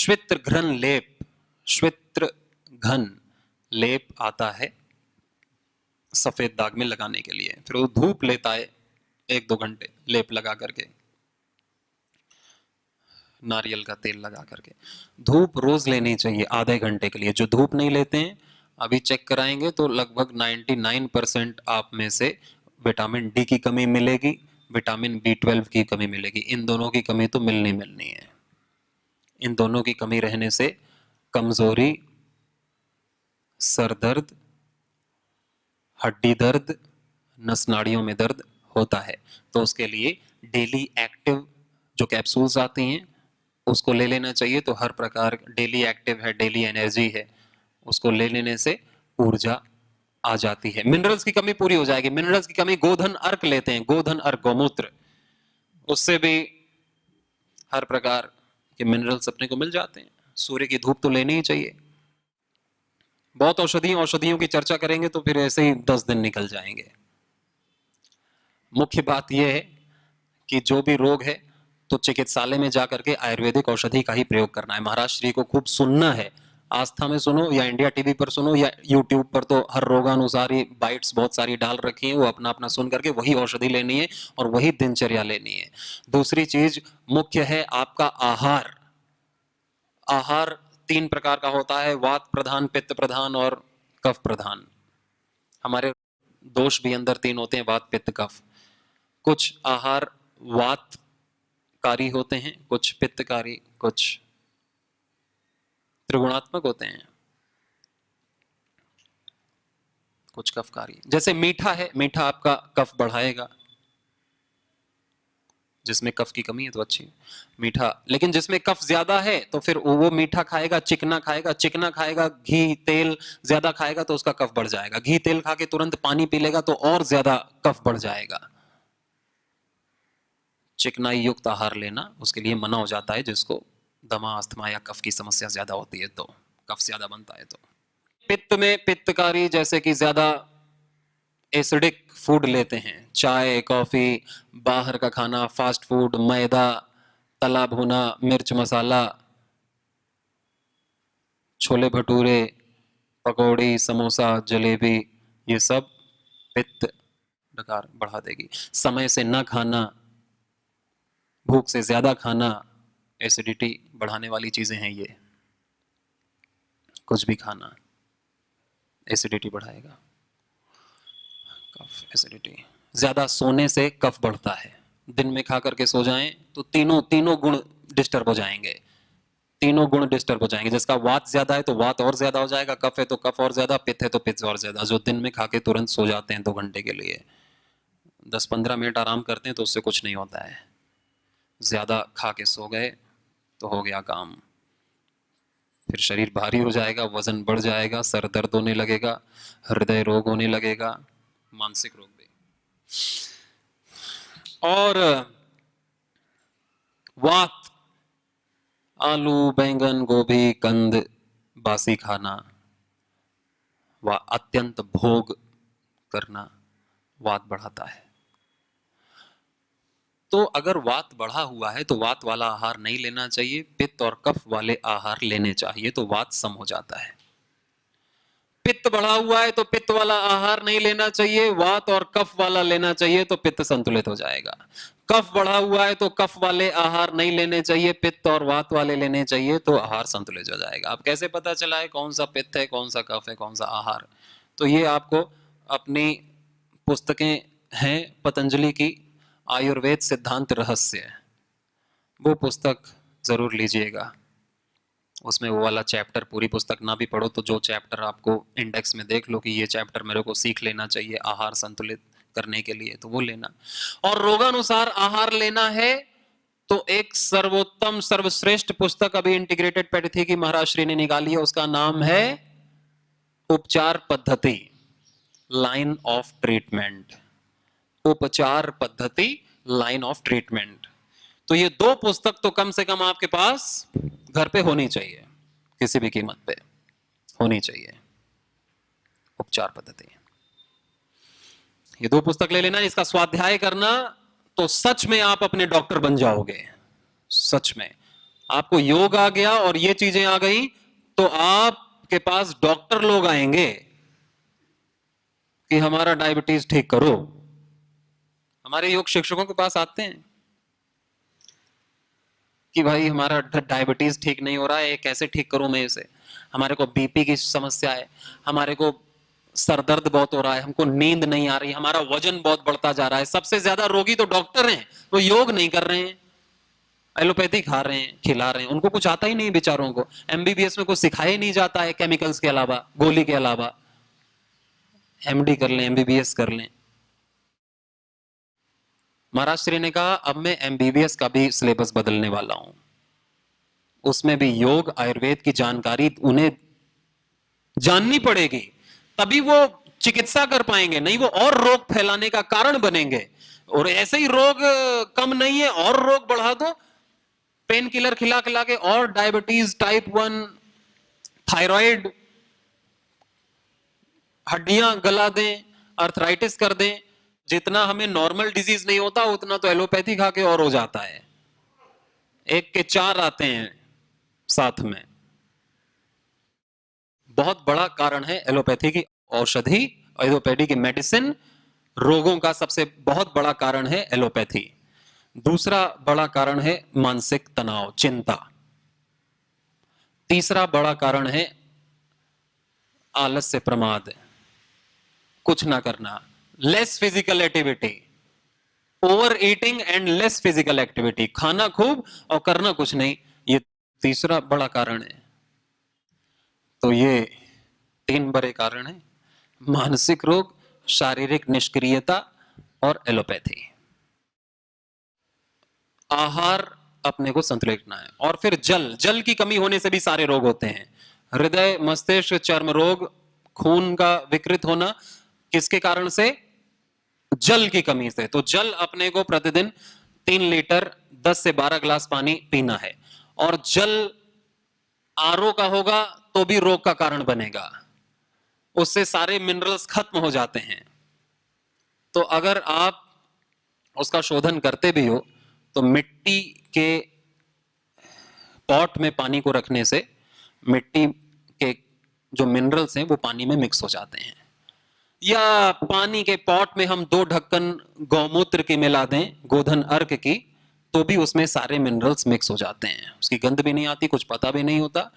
श्वेत्र घ्रन लेप, श्वेत्र घन लेप आता है सफेद दाग में लगाने के लिए। फिर वो धूप लेता है 1-2 घंटे लेप लगा करके, नारियल का तेल लगा करके। धूप रोज लेनी चाहिए आधे घंटे के लिए। जो धूप नहीं लेते हैं, अभी चेक कराएंगे तो लगभग 99% आप में से विटामिन डी की कमी मिलेगी, विटामिन B12 की कमी मिलेगी। इन दोनों की कमी तो मिलनी है। इन दोनों की कमी रहने से कमजोरी, सर दर्द, हड्डी दर्द, नस नाड़ियों में दर्द होता है। तो उसके लिए डेली एक्टिव जो कैप्सूल्स आती हैं उसको ले लेना चाहिए। तो हर प्रकार डेली एक्टिव है, डेली एनर्जी है, उसको ले लेने से ऊर्जा आ जाती है। मिनरल्स की कमी पूरी हो जाएगी। मिनरल्स की कमी, गोधन अर्क लेते हैं, गोधन अर्क गौमूत्र, उससे भी हर प्रकार के मिनरल्स अपने को मिल जाते हैं। सूर्य की धूप तो लेनी ही चाहिए। बहुत औषधियों की चर्चा करेंगे तो फिर ऐसे ही 10 दिन निकल जाएंगे। मुख्य बात यह है कि जो भी रोग है तो चिकित्सालय में जाकर के आयुर्वेदिक औषधि का ही प्रयोग करना है। महाराज श्री को खूब सुनना है। आस्था में सुनो या इंडिया टीवी पर सुनो या यूट्यूब पर, तो हर रोगानुसार ही बाइट्स बहुत सारी डाल रखी हैं, वो अपना अपना सुन करके वही औषधि लेनी है और वही दिनचर्या लेनी है। दूसरी चीज मुख्य है आपका आहार। आहार 3 प्रकार का होता है, वात प्रधान, पित्त प्रधान और कफ प्रधान। हमारे दोष भी अंदर 3 होते हैं, वात पित्त कफ। कुछ आहार वातकारी होते हैं, कुछ पित्तकारी, कुछ त्रिगुणात्मक होते हैं, कुछ कफकारी। जैसे मीठा है, मीठा आपका कफ बढ़ाएगा। जिसमें कफ की कमी है तो अच्छी मीठा, लेकिन जिसमें कफ ज्यादा है तो फिर वो मीठा खाएगा, चिकना खाएगा, चिकना खाएगा, घी तेल ज्यादा खाएगा तो उसका कफ बढ़ जाएगा। घी तेल खा के तुरंत पानी पी लेगा तो और ज्यादा कफ बढ़ जाएगा। चिकनाई युक्त आहार लेना उसके लिए मना हो जाता है, जिसको दमा, अस्थमा या कफ की समस्या ज्यादा होती है, तो कफ ज्यादा बनता है। तो पित्त में पित्तकारी, जैसे कि ज्यादा एसिडिक फूड लेते हैं, चाय, कॉफी, बाहर का खाना, फास्ट फूड, मैदा, तला भुना, मिर्च मसाला, छोले भटूरे, पकौड़ी, समोसा, जलेबी, ये सब पित्त डकार बढ़ा देगी। समय से ना खाना, भूख से ज्यादा खाना, एसिडिटी बढ़ाने वाली चीजें हैं ये। कुछ भी खाना एसिडिटी बढ़ाएगा। कफ, एसिडिटी। ज्यादा सोने से कफ बढ़ता है। दिन में खा करके सो जाएं तो तीनों गुण डिस्टर्ब हो जाएंगे। तीनों गुण डिस्टर्ब हो जाएंगे। जिसका वात ज्यादा है तो वात और ज्यादा हो जाएगा, कफ है तो कफ और ज्यादा, पित्त है तो पित्त और ज्यादा। जो दिन में खा के तुरंत सो जाते हैं 2 घंटे के लिए, 10-15 मिनट आराम करते हैं तो उससे कुछ नहीं होता है। ज्यादा खा के सो गए तो हो गया काम। फिर शरीर भारी हो जाएगा, वजन बढ़ जाएगा, सर दर्द होने लगेगा, हृदय रोग होने लगेगा, मानसिक रोग भी। और वात, आलू, बैंगन, गोभी, कंद, बासी खाना व अत्यंत भोग करना वात बढ़ाता है। तो अगर वात बढ़ा हुआ है तो वात वाला आहार नहीं लेना चाहिए, पित्त और कफ वाले आहार लेने चाहिए, तो वात सम हो जाता है। पित्त बढ़ा हुआ है तो पित्त वाला आहार नहीं लेना चाहिए, वात और कफ वाला लेना चाहिए, तो पित्त संतुलित हो जाएगा। कफ बढ़ा हुआ है तो कफ वाले आहार नहीं लेने चाहिए, पित्त और वात वाले लेने चाहिए, तो आहार संतुलित हो जाएगा। अब कैसे पता चला है कौन सा पित्त है, कौन सा कफ है, कौन सा आहार? तो ये आपको अपनी पुस्तकें हैं पतंजलि की, आयुर्वेद सिद्धांत रहस्य, वो पुस्तक जरूर लीजिएगा। उसमें वो वाला चैप्टर, पूरी पुस्तक ना भी पढ़ो तो जो चैप्टर आपको इंडेक्स में देख लो कि ये चैप्टर मेरे को सीख लेना चाहिए आहार संतुलित करने के लिए, तो वो लेना। और रोगानुसार आहार लेना है तो एक सर्वोत्तम सर्वश्रेष्ठ पुस्तक अभी इंटीग्रेटेड पैथी की महाराज श्री ने निकाली है, उसका नाम है उपचार पद्धति, लाइन ऑफ ट्रीटमेंट। उपचार पद्धति, लाइन ऑफ ट्रीटमेंट। तो ये 2 पुस्तक तो कम से कम आपके पास घर पे होनी चाहिए, किसी भी कीमत पे होनी चाहिए। उपचार पद्धति, ये 2 पुस्तक ले लेना, इसका स्वाध्याय करना, तो सच में आप अपने डॉक्टर बन जाओगे, सच में। आपको योग आ गया और ये चीजें आ गई तो आपके पास डॉक्टर लोग आएंगे कि हमारा डायबिटीज ठीक करो। हमारे योग शिक्षकों के पास आते हैं कि भाई हमारा डायबिटीज ठीक नहीं हो रहा है, कैसे ठीक करूं मैं इसे, हमारे को बीपी की समस्या है, हमारे को सर दर्द बहुत हो रहा है, हमको नींद नहीं आ रही, हमारा वजन बहुत बढ़ता जा रहा है। सबसे ज्यादा रोगी तो डॉक्टर हैं, वो योग नहीं कर रहे हैं, एलोपैथी खा रहे हैं, खिला रहे हैं, उनको कुछ आता ही नहीं बेचारों को। एमबीबीएस में कुछ सिखाया ही नहीं जाता है केमिकल्स के अलावा, गोली के अलावा। एमडी कर लें, एमबीबीएस कर लें। महाराज श्री ने कहा अब मैं एमबीबीएस का भी सिलेबस बदलने वाला हूं, उसमें भी योग आयुर्वेद की जानकारी उन्हें जाननी पड़ेगी, तभी वो चिकित्सा कर पाएंगे, नहीं वो और रोग फैलाने का कारण बनेंगे। और ऐसे ही रोग कम नहीं है और रोग बढ़ा दो, पेन किलर खिला खिला के, और डायबिटीज टाइप 1, थायराइड, हड्डियां गला दें, अर्थराइटिस कर दें। जितना हमें नॉर्मल डिजीज नहीं होता उतना तो एलोपैथी खा के और हो जाता है। एक के 4 आते हैं साथ में। बहुत बड़ा कारण है एलोपैथी की औषधि, एलोपैथी की मेडिसिन, रोगों का सबसे बहुत बड़ा कारण है एलोपैथी। दूसरा बड़ा कारण है मानसिक तनाव, चिंता। तीसरा बड़ा कारण है आलस्य, प्रमाद, कुछ ना करना, less physical activity, over eating and less physical activity, खाना खूब और करना कुछ नहीं, ये तीसरा बड़ा कारण है। तो ये 3 बड़े कारण हैं: मानसिक रोग, शारीरिक निष्क्रियता और एलोपैथी। आहार अपने को संतुलित रखना है। और फिर जल की कमी होने से भी सारे रोग होते हैं। हृदय, मस्तिष्क, चर्म रोग, खून का विकृत होना, किसके कारण से? जल की कमी से। तो जल अपने को प्रतिदिन 3 लीटर 10 से 12 ग्लास पानी पीना है। और जल आरओ का होगा तो भी रोग का कारण बनेगा, उससे सारे मिनरल्स खत्म हो जाते हैं। तो अगर आप उसका शोधन करते भी हो तो मिट्टी के पॉट में पानी को रखने से मिट्टी के जो मिनरल्स हैं वो पानी में मिक्स हो जाते हैं। या पानी के पॉट में हम 2 ढक्कन गौमूत्र की मिला दें, गोधन अर्क की, तो भी उसमें सारे मिनरल्स मिक्स हो जाते हैं। उसकी गंध भी नहीं आती, कुछ पता भी नहीं होता,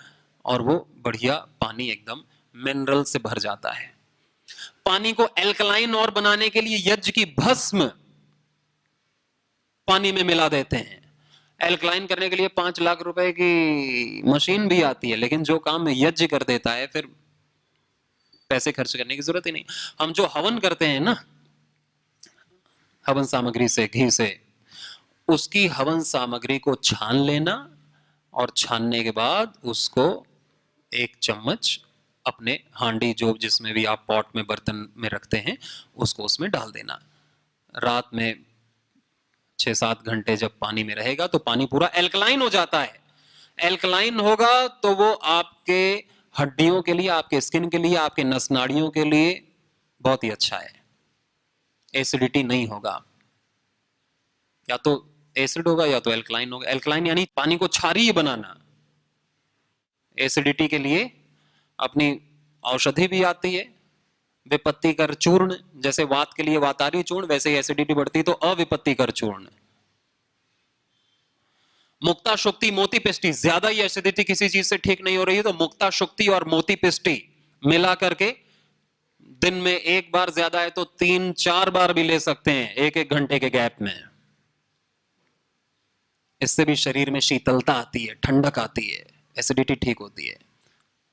और वो बढ़िया पानी एकदम मिनरल से भर जाता है। पानी को एल्कलाइन और बनाने के लिए यज्ञ की भस्म पानी में मिला देते हैं। एल्कलाइन करने के लिए 5 लाख रुपए की मशीन भी आती है, लेकिन जो काम यज्ञ कर देता है, फिर पैसे खर्च करने की जरूरत ही नहीं। हम जो हवन करते हैं ना, हवन सामग्री से, घी से, उसकी हवन सामग्री को छान लेना और छानने के बाद उसको 1 चम्मच अपने हांडी, जो जिसमें भी आप पॉट में बर्तन में रखते हैं, उसको उसमें डाल देना। रात में 6-7 घंटे जब पानी में रहेगा तो पानी पूरा एल्कलाइन हो जाता है। एल्कलाइन होगा तो वो आपके हड्डियों के लिए, आपके स्किन के लिए, आपके नस नाड़ियों के लिए बहुत ही अच्छा है। एसिडिटी नहीं होगा, या तो एसिड होगा या तो एल्कलाइन होगा। एल्कलाइन यानी पानी को क्षारीय बनाना। एसिडिटी के लिए अपनी औषधि भी आती है, विपत्तिकर चूर्ण। जैसे वात के लिए वातारी चूर्ण, वैसे ही एसिडिटी बढ़ती तो अविपत्तिकर चूर्ण। मुक्ता शुक्ति, मोती पिष्टी, ज्यादा ही एसिडिटी किसी चीज से ठीक नहीं हो रही है तो मुक्ता शुक्ति और मोती पिष्टी मिला करके दिन में 1 बार, ज्यादा है तो 3-4 बार भी ले सकते हैं, 1-1 घंटे के गैप में। इससे भी शरीर में शीतलता आती है, ठंडक आती है, एसिडिटी ठीक होती है।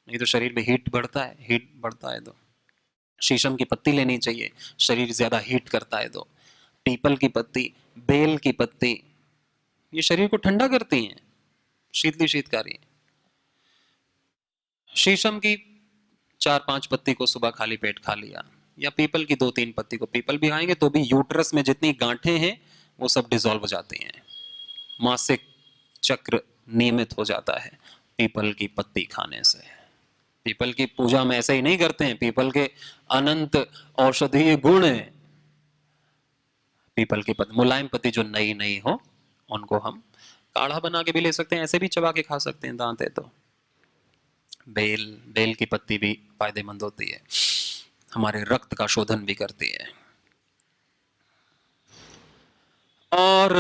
नहीं तो शरीर में हीट बढ़ता है, हीट बढ़ता है तो शीशम की पत्ती लेनी चाहिए, शरीर ज्यादा हीट करता है तो। पीपल की पत्ती, बेल की पत्ती, ये शरीर को ठंडा करती हैं, शीतली शीतकारी। शीशम की 4-5 पत्ती को सुबह खाली पेट खा लिया, या पीपल की 2-3 पत्ती को। पीपल भी खाएंगे तो भी यूट्रस में जितनी गांठें हैं वो सब डिसॉल्व हो जाती हैं, मासिक चक्र नियमित हो जाता है पीपल की पत्ती खाने से। पीपल की पूजा हम ऐसे ही नहीं करते हैं, पीपल के अनंत औषधीय गुण हैं। पीपल की पत्ती, मुलायम पत्ती जो नई नई हो उनको हम काढ़ा बना के भी ले सकते हैं, ऐसे भी चबा के खा सकते हैं, दांत है तो। बेल की पत्ती भी फायदेमंद होती है, हमारे रक्त का शोधन भी करती है। और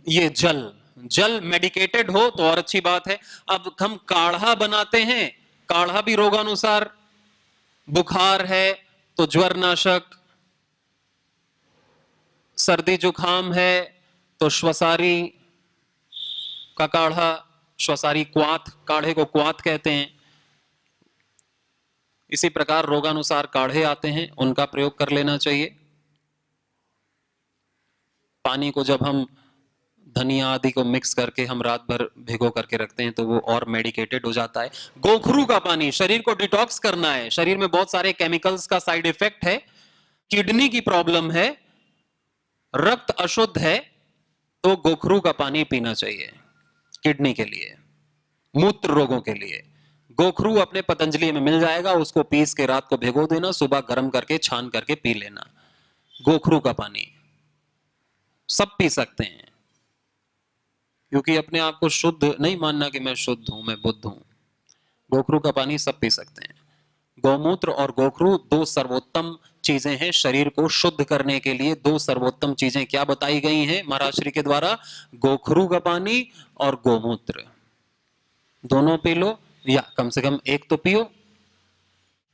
ये जल मेडिकेटेड हो तो और अच्छी बात है। अब हम काढ़ा बनाते हैं, काढ़ा भी रोगानुसार, बुखार है तो ज्वरनाशक, सर्दी जुकाम है तो श्वसारी का काढ़ा, श्वसारी क्वाथ, काढ़े को क्वाथ कहते हैं। इसी प्रकार रोगानुसार काढ़े आते हैं, उनका प्रयोग कर लेना चाहिए। पानी को जब हम धनिया आदि को मिक्स करके हम रात भर भिगो करके रखते हैं तो वो और मेडिकेटेड हो जाता है। गोखरू का पानी, शरीर को डिटॉक्स करना है, शरीर में बहुत सारे केमिकल्स का साइड इफेक्ट है, किडनी की प्रॉब्लम है, रक्त अशुद्ध है, तो गोखरू का पानी पीना चाहिए किडनी के लिए, मूत्र रोगों के लिए। गोखरू अपने पतंजलि में मिल जाएगा, उसको पीस के रात को भिगो देना, सुबह गर्म करके छान करके पी लेना। गोखरू का पानी सब पी सकते हैं, क्योंकि अपने आप को शुद्ध नहीं मानना कि मैं शुद्ध हूं, मैं बुद्ध हूं। गोखरू का पानी सब पी सकते हैं। गौमूत्र और गोखरू दो सर्वोत्तम चीजें हैं शरीर को शुद्ध करने के लिए। दो सर्वोत्तम चीजें क्या बताई गई हैं महाराज श्री के द्वारा? गोखरू का पानी और गोमूत्र, दोनों पी लो, या कम से कम एक तो पियो।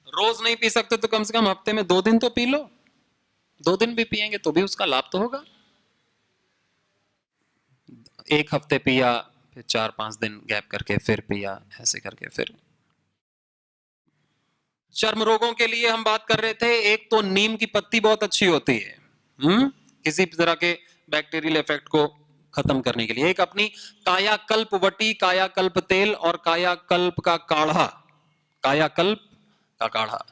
रोज नहीं पी सकते तो कम से कम हफ्ते में 2 दिन तो पी लो। 2 दिन भी पिएंगे तो भी उसका लाभ तो होगा। एक हफ्ते पिया, फिर 4-5 दिन गैप करके फिर पिया, ऐसे करके फिर। चर्म रोगों के लिए हम बात कर रहे थे, एक तो नीम की पत्ती बहुत अच्छी होती है, किसी भी तरह के बैक्टीरियल इफेक्ट को खत्म करने के लिए। एक अपनी कायाकल्प वटी, कायाकल्प तेल और कायाकल्प का काढ़ा, कायाकल्प का काढ़ा,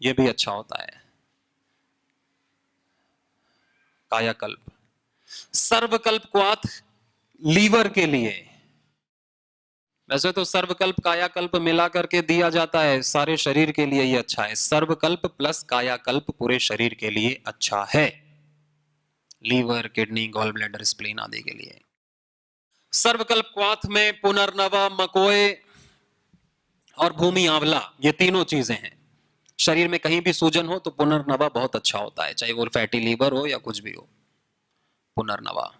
यह भी अच्छा होता है। कायाकल्प, सर्वकल्प क्वाथ लीवर के लिए। वैसे तो सर्वकल्प कायाकल्प मिला करके दिया जाता है, सारे शरीर के लिए ये अच्छा है। सर्वकल्प प्लस कायाकल्प पूरे शरीर के लिए अच्छा है, liver, kidney, gall bladder, spleen आदि के लिए। सर्वकल्प क्वाथ में पुनर्नवा, मकोए और भूमि आंवला, ये तीनों चीजें हैं। शरीर में कहीं भी सूजन हो तो पुनर्नवा बहुत अच्छा होता है, चाहे वो फैटी लीवर हो या कुछ भी हो। पुनर्नवा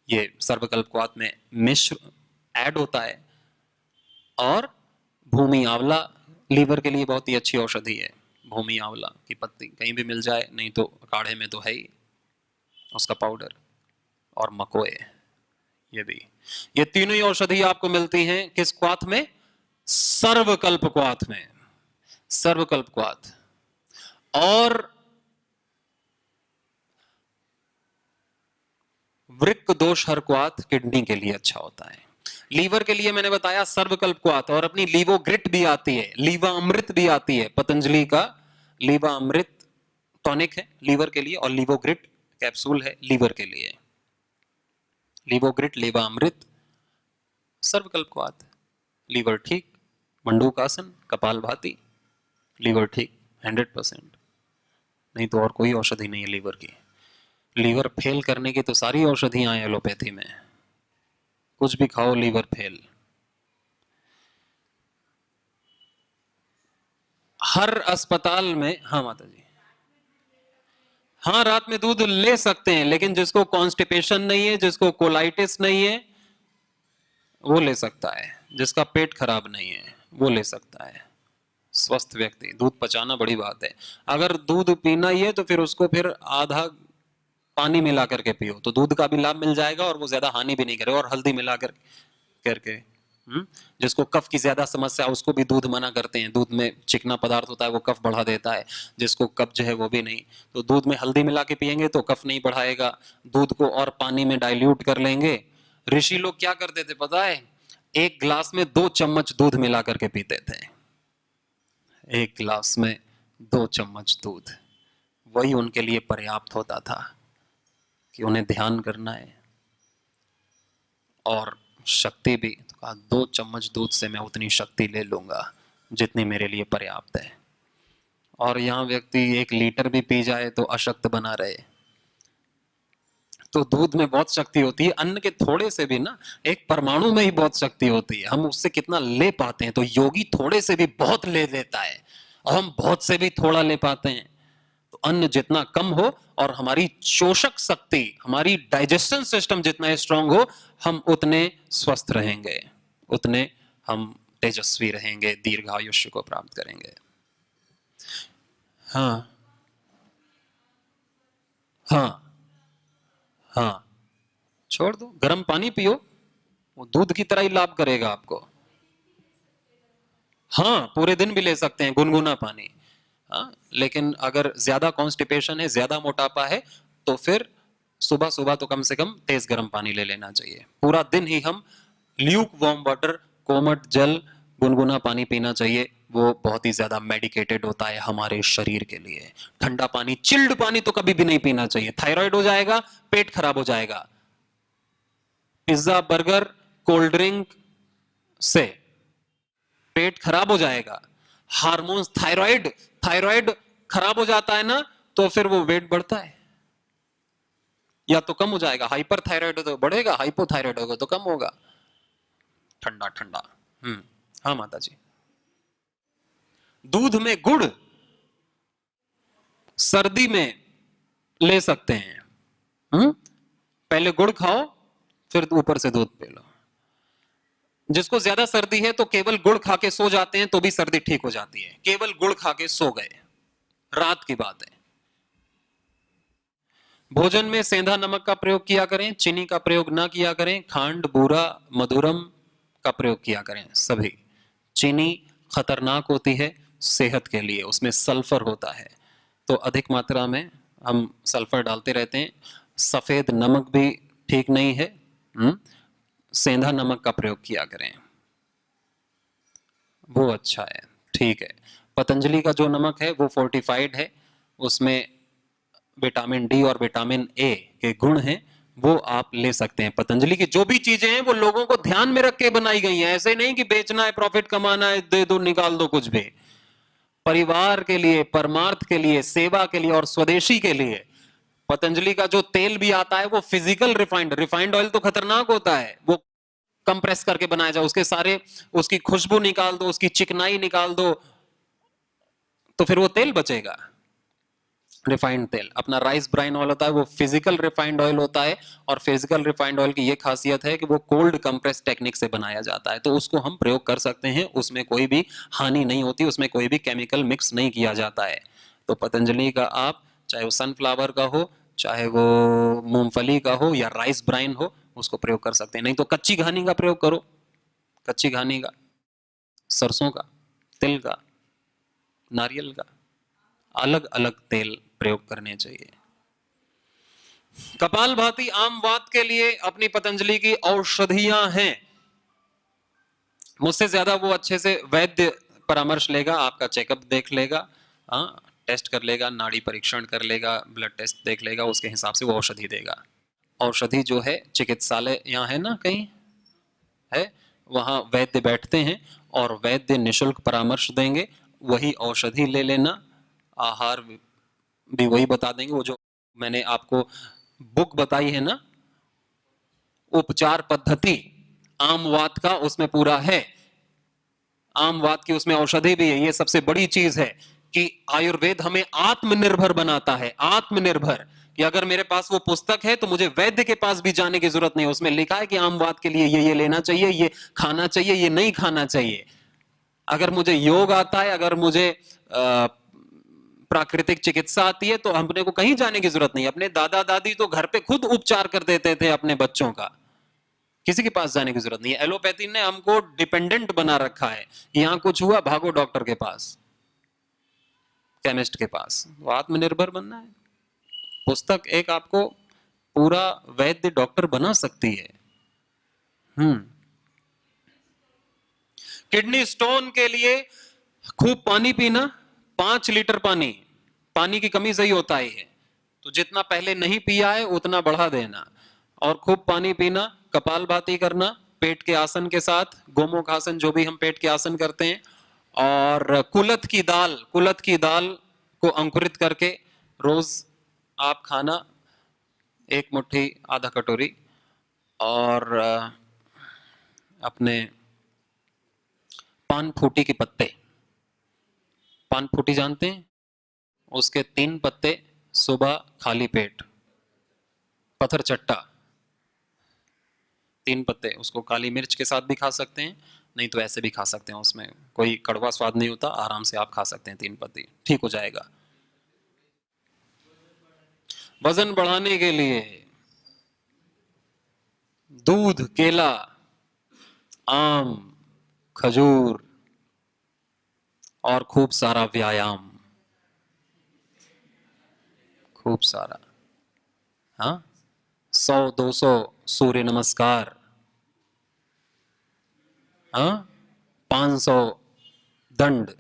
ये सर्वकल्प क्वाथ में मिश्र ऐड होता है। और भूमि आंवला लीवर के लिए बहुत ही अच्छी औषधि है। भूमि आंवला की पत्ती कहीं भी मिल जाए, नहीं तो काढ़े में तो है ही, उसका पाउडर। और मकोए, ये भी, ये तीनों ही औषधि आपको मिलती हैं किस क्वाथ में? सर्वकल्प क्वाथ में। सर्वकल्प क्वाथ। और वृक्क दोष हर क्वाथ किडनी के लिए अच्छा होता है। लीवर के लिए मैंने बताया सर्वकल्प क्वाथ, और अपनी लीवोग्रिट भी आती है, लीवा अमृत भी आती है, पतंजलि का लीवा अमृत टॉनिक है लीवर के लिए, और लीवोग्रिट कैप्सूल है लीवर के लिए। लीवोग्रिट, लीवा अमृत, सर्वकल्प क्वाथ, लीवर ठीक, मंडूकासन, कपालभाति, लीवर ठीक 100%। नहीं तो और कोई औषधि नहीं है लीवर की। लीवर फेल करने की तो सारी औषधियां हैं एलोपैथी में, कुछ भी खाओ लीवर फेल। हर अस्पताल में, हाँ माता जी, हाँ रात में दूध ले सकते हैं, लेकिन जिसको कॉन्स्टिपेशन नहीं है, जिसको कोलाइटिस नहीं है, वो ले सकता है। जिसका पेट खराब नहीं है वो ले सकता है। स्वस्थ व्यक्ति, दूध पचाना बड़ी बात है। अगर दूध पीना ही है तो फिर उसको फिर आधा पानी मिला करके पियो, तो दूध का भी लाभ मिल जाएगा और वो ज्यादा हानि भी नहीं करेगा। और हल्दी मिला करके जिसको कफ की ज्यादा समस्या, उसको भी दूध मना करते हैं, दूध में चिकना पदार्थ होता है वो कफ बढ़ा देता है। जिसको कब्ज है वो भी नहीं, तो दूध में हल्दी मिला के पिएंगे तो कफ नहीं बढ़ाएगा। दूध को और पानी में डाइल्यूट कर लेंगे। ऋषि लोग क्या करते थे पता है? एक गिलास में 2 चम्मच दूध मिला करके पीते थे। एक गिलास में 2 चम्मच दूध, वही उनके लिए पर्याप्त होता था कि उन्हें ध्यान करना है और शक्ति भी। तो कहा 2 चम्मच दूध से मैं उतनी शक्ति ले लूंगा जितनी मेरे लिए पर्याप्त है। और यहां व्यक्ति 1 लीटर भी पी जाए तो अशक्त बना रहे। तो दूध में बहुत शक्ति होती है। अन्न के थोड़े से भी ना, एक परमाणु में ही बहुत शक्ति होती है। हम उससे कितना ले पाते हैं। तो योगी थोड़े से भी बहुत ले लेता है और हम बहुत से भी थोड़ा ले पाते हैं। तो अन्न जितना कम हो और हमारी शोषक शक्ति, हमारी डाइजेशन सिस्टम जितना स्ट्रांग हो, हम उतने स्वस्थ रहेंगे, उतने हम तेजस्वी रहेंगे, दीर्घायुष्य को प्राप्त करेंगे। हाँ हाँ हाँ, छोड़ दो, गर्म पानी पियो, वो दूध की तरह ही लाभ करेगा आपको। हाँ, पूरे दिन भी ले सकते हैं गुनगुना पानी। हाँ, लेकिन अगर ज्यादा कॉन्स्टिपेशन है, ज्यादा मोटापा है, तो फिर सुबह सुबह तो कम से कम तेज गर्म पानी ले लेना चाहिए। पूरा दिन ही हम ल्यूक वार्म वाटर, कोमट जल, गुनगुना पानी पीना चाहिए। वो बहुत ही ज्यादा मेडिकेटेड होता है हमारे शरीर के लिए। ठंडा पानी, चिल्ड पानी तो कभी भी नहीं पीना चाहिए। थायराइड हो जाएगा, पेट खराब हो जाएगा। पिज्जा, बर्गर, कोल्ड ड्रिंक से पेट खराब हो जाएगा। हार्मोन्स, थायराइड थायराइड खराब हो जाता है ना, तो फिर वो वेट बढ़ता है या तो कम हो जाएगा। हाइपर थायराइड हो तो बढ़ेगा, हाइपोथायराइड होगा तो कम होगा। ठंडा ठंडा। हाँ माता जी। दूध में गुड़ सर्दी में ले सकते हैं। पहले गुड़ खाओ, फिर ऊपर से दूध पी लो। जिसको ज्यादा सर्दी है तो केवल गुड़ खा के सो जाते हैं तो भी सर्दी ठीक हो जाती है। केवल गुड़ खा के सो गए, रात की बात है। भोजन में सेंधा नमक का प्रयोग किया करें, चीनी का प्रयोग ना किया करें। खांड, बूरा, मधुरम का प्रयोग किया करें। सभी चीनी खतरनाक होती है सेहत के लिए, उसमें सल्फर होता है, तो अधिक मात्रा में हम सल्फर डालते रहते हैं। सफेद नमक भी ठीक नहीं है। सेंधा नमक का प्रयोग किया करें, वो अच्छा है, ठीक है। पतंजलि का जो नमक है वो फोर्टिफाइड है, उसमें विटामिन डी और विटामिन ए के गुण हैं, वो आप ले सकते हैं। पतंजलि की जो भी चीजें हैं वो लोगों को ध्यान में रख के बनाई गई हैं। ऐसे नहीं कि बेचना है, प्रॉफिट कमाना है, दे दो निकाल दो कुछ भी। परिवार के लिए, परमार्थ के लिए, सेवा के लिए और स्वदेशी के लिए। पतंजलि का जो तेल भी आता है वो फिजिकल रिफाइंड ऑयल तो खतरनाक होता है। वो कंप्रेस करके बनाया जाए, उसके सारे, उसकी खुशबू निकाल दो, उसकी चिकनाई निकाल दो, तो फिर वो तेल बचेगा। रिफाइंड तेल अपना राइस ब्राइन ऑयल होता है, वो फिजिकल रिफाइंड ऑयल होता है। और फिजिकल रिफाइंड ऑयल की ये खासियत है कि वो कोल्ड कंप्रेस टेक्निक से बनाया जाता है, तो उसको हम प्रयोग कर सकते हैं। उसमें कोई भी हानि नहीं होती, उसमें कोई भी केमिकल मिक्स नहीं किया जाता है। तो पतंजलि का आप, चाहे वो सनफ्लावर का हो, चाहे वो मूंगफली का हो या राइस ब्राइन हो, उसको प्रयोग कर सकते हैं। नहीं तो कच्ची घानी का प्रयोग करो, कच्ची घानी का, सरसों का, तिल का, नारियल का, अलग अलग तेल प्रयोग करने चाहिए। कपालभाति आम वात के लिए अपनी पतंजलि की औषधियां हैं। मुझसे ज्यादा वो अच्छे से वैद्य परामर्श लेगा, आपका चेकअप देख लेगा, टेस्ट कर लेगा, नाड़ी परीक्षण कर लेगा, ब्लड टेस्ट देख लेगा, उसके हिसाब से वो औषधि देगा। औषधि जो है चिकित्सालय यहाँ है ना, कहीं है, वहां वैद्य बैठते हैं और वैद्य निशुल्क परामर्श देंगे। वही औषधि ले लेना, आहार भी वही बता देंगे। वो जो मैंने आपको बुक बताई है ना, उपचार पद्धति आम वात का, उसमें पूरा है। आम वात की उसमें औषधि भी है। ये सबसे बड़ी चीज है कि आयुर्वेद हमें आत्मनिर्भर बनाता है। आत्मनिर्भर, कि अगर मेरे पास वो पुस्तक है तो मुझे वैद्य के पास भी जाने की जरूरत नहीं। उसमें लिखा है कि आम वात के लिए ये लेना चाहिए, ये खाना चाहिए, ये नहीं खाना चाहिए। अगर मुझे योग आता है, अगर मुझे प्राकृतिक चिकित्सा आती है, तो हमने को कहीं जाने की जरूरत नहीं। अपने दादा दादी तो घर पे खुद उपचार कर देते थे अपने बच्चों का, किसी के पास जाने की जरूरत नहीं है। एलोपैथी ने हमको डिपेंडेंट बना रखा है। यहां कुछ हुआ, भागो डॉक्टर के पास, केमिस्ट के पास। वो आत्मनिर्भर बनना है। पुस्तक एक आपको पूरा वैद्य डॉक्टर बना सकती है। किडनी स्टोन के लिए खूब पानी पीना, 5 लीटर पानी, पानी की कमी से ही होता है। तो जितना पहले नहीं पिया है उतना बढ़ा देना, और खूब पानी पीना। कपालभाति करना पेट के आसन के साथ, गोमुख आसन, जो भी हम पेट के आसन करते हैं। और कुलथ की दाल को अंकुरित करके रोज आप खाना। एक मुट्ठी आधा कटोरी, और अपने पान फूटी के पत्ते, पान फूटी जानते हैं, उसके 3 पत्ते सुबह खाली पेट, पत्थर चट्टा 3 पत्ते, उसको काली मिर्च के साथ भी खा सकते हैं, नहीं तो ऐसे भी खा सकते हैं, उसमें कोई कड़वा स्वाद नहीं होता, आराम से आप खा सकते हैं 3 पत्ती, ठीक हो जाएगा। वजन बढ़ाने के लिए दूध, केला, आम, खजूर और खूब सारा व्यायाम, खूब सारा, हाँ, 100-200 सूर्य नमस्कार, हाँ, 500 दंड,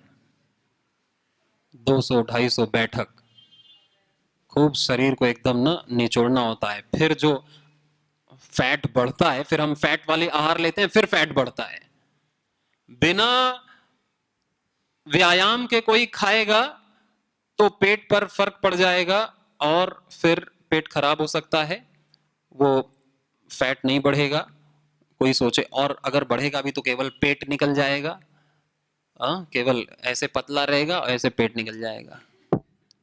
200-250 बैठक, खूब शरीर को एकदम ना निचोड़ना होता है। फिर जो फैट बढ़ता है, फिर हम फैट वाले आहार लेते हैं, फिर फैट बढ़ता है। बिना व्यायाम के कोई खाएगा तो पेट पर फर्क पड़ जाएगा और फिर पेट खराब हो सकता है, वो फैट नहीं बढ़ेगा। कोई सोचे, और अगर बढ़ेगा भी तो केवल पेट निकल जाएगा, केवल ऐसे पतला रहेगा और ऐसे पेट निकल जाएगा,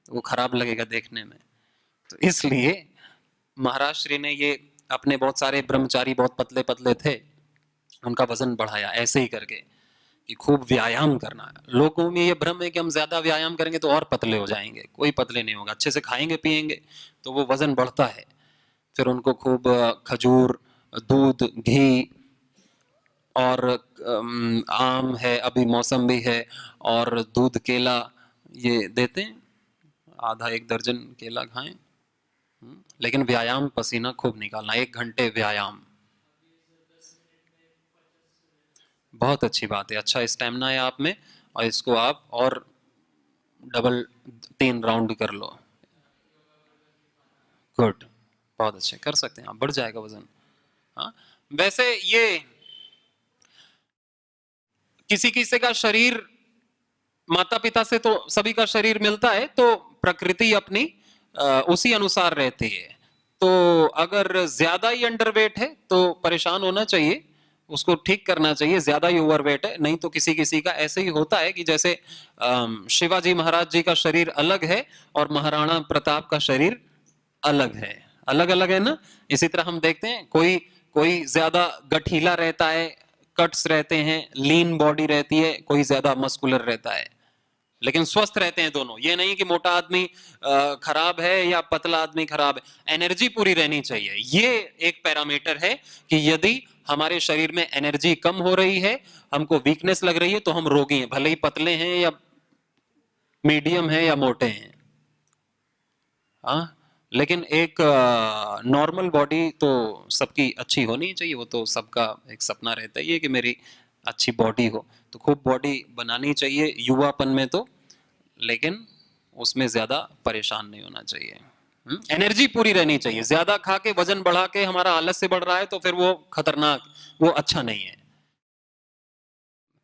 वो खराब लगेगा देखने में। तो इसलिए महाराज श्री ने ये, अपने बहुत सारे ब्रह्मचारी बहुत पतले पतले थे, उनका वजन बढ़ाया ऐसे ही करके कि खूब व्यायाम करना है। लोगों में ये भ्रम है कि हम ज्यादा व्यायाम करेंगे तो और पतले हो जाएंगे, कोई पतले नहीं होगा, अच्छे से खाएंगे पिएंगे तो वो वजन बढ़ता है। फिर उनको खूब खजूर, दूध, घी और आम है, अभी मौसम भी है, और दूध, केला ये देते हैं, आधा 1 दर्जन केला खाएं। लेकिन व्यायाम, पसीना खूब निकालना, 1 घंटे व्यायाम, बहुत अच्छी बात है, अच्छा स्टेमिना है आप में, और इसको आप और डबल 3 राउंड कर लो। गुड, बहुत अच्छे, कर सकते हैं आप, बढ़ जाएगा वजन। हाँ, वैसे ये किसी किसी का शरीर, माता पिता से तो सभी का शरीर मिलता है, तो प्रकृति अपनी उसी अनुसार रहती है। तो अगर ज्यादा ही अंडरवेट है तो परेशान होना चाहिए, उसको ठीक करना चाहिए, ज्यादा ही ओवरवेट है। नहीं तो किसी किसी का ऐसे ही होता है कि जैसे शिवाजी महाराज जी का शरीर अलग है और महाराणा प्रताप का शरीर अलग है, अलग अलग है ना। इसी तरह हम देखते हैं, कोई कोई ज्यादा गठीला रहता है, कट्स रहते हैं, लीन बॉडी रहती है, कोई ज्यादा मस्कुलर रहता है, लेकिन स्वस्थ रहते हैं दोनों। ये नहीं कि मोटा आदमी खराब है या पतला आदमी खराब है, एनर्जी पूरी रहनी चाहिए। ये एक पैरामीटर है कि यदि हमारे शरीर में एनर्जी कम हो रही है, हमको वीकनेस लग रही है, तो हम रोगी हैं, भले ही पतले हैं या मीडियम है या मोटे हैं। हाँ, लेकिन एक नॉर्मल बॉडी तो सबकी अच्छी होनी चाहिए, वो तो सबका एक सपना रहता ही है कि मेरी अच्छी बॉडी हो, तो खूब बॉडी बनानी चाहिए युवापन में तो, लेकिन उसमें ज्यादा परेशान नहीं होना चाहिए। एनर्जी पूरी रहनी चाहिए। ज्यादा खा के वजन बढ़ा के हमारा आलस्य बढ़ रहा है तो फिर वो खतरनाक, वो अच्छा नहीं है।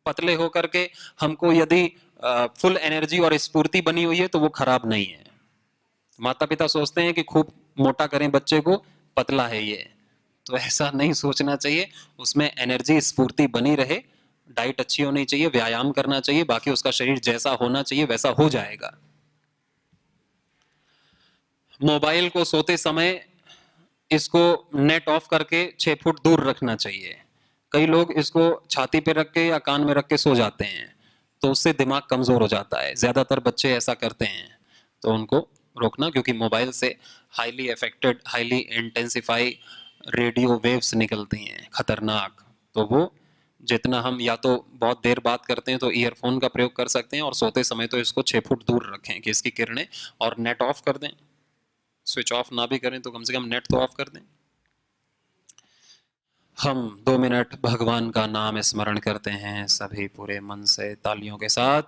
पतले होकर के हमको यदि फुल एनर्जी और स्फूर्ति बनी हुई है तो वो खराब नहीं है। माता पिता सोचते हैं कि खूब मोटा करें बच्चे को, पतला है ये, तो ऐसा नहीं सोचना चाहिए। उसमें एनर्जी स्फूर्ति बनी रहे, डाइट अच्छी होनी चाहिए, व्यायाम करना चाहिए, बाकी उसका शरीर जैसा होना चाहिए वैसा हो जाएगा। मोबाइल को सोते समय इसको नेट ऑफ करके 6 फुट दूर रखना चाहिए। कई लोग इसको छाती पे रख के या कान में रख के सो जाते हैं, तो उससे दिमाग कमजोर हो जाता है, ज्यादातर बच्चे ऐसा करते हैं, तो उनको रोकना, क्योंकि मोबाइल से highly affected, highly intensify radio waves निकलती हैं खतरनाक। तो वो जितना हम या तो बहुत देर बात करते हैं तो ईयरफोन का प्रयोग कर सकते हैं, और सोते समय तो इसको 6 फुट दूर रखें कि इसकी किरणें, और नेट ऑफ कर दें, स्विच ऑफ ना भी करें तो कम से कम नेट तो ऑफ कर दें। हम 2 मिनट भगवान का नाम स्मरण करते हैं सभी पूरे मन से तालियों के साथ।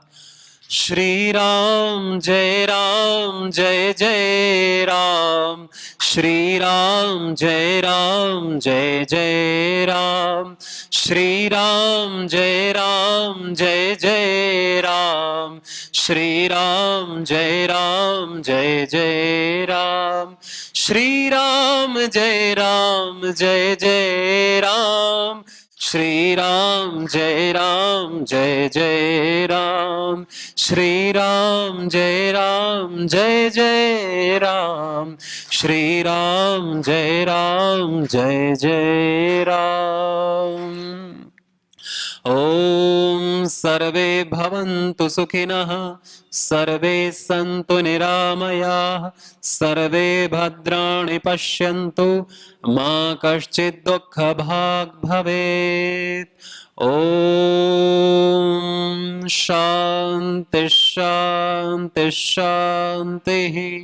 श्री राम जय राम जय जय राम, श्री राम जय राम जय जय राम, श्री राम जय राम जय जय राम, श्री राम जय राम जय जय राम, श्री राम जय राम जय जय राम, श्री राम जय राम जय जय राम, श्री राम जय राम जय जय राम, श्री राम जय राम जय जय राम। ओम सर्वे भवन्तु सुखिनः, सर्वे सन्तु निरामयाः, सर्वे भद्राणि पश्यन्तु, मा कश्चित् दुःखभाग् भवेत्। ओम शांति शांति शांति।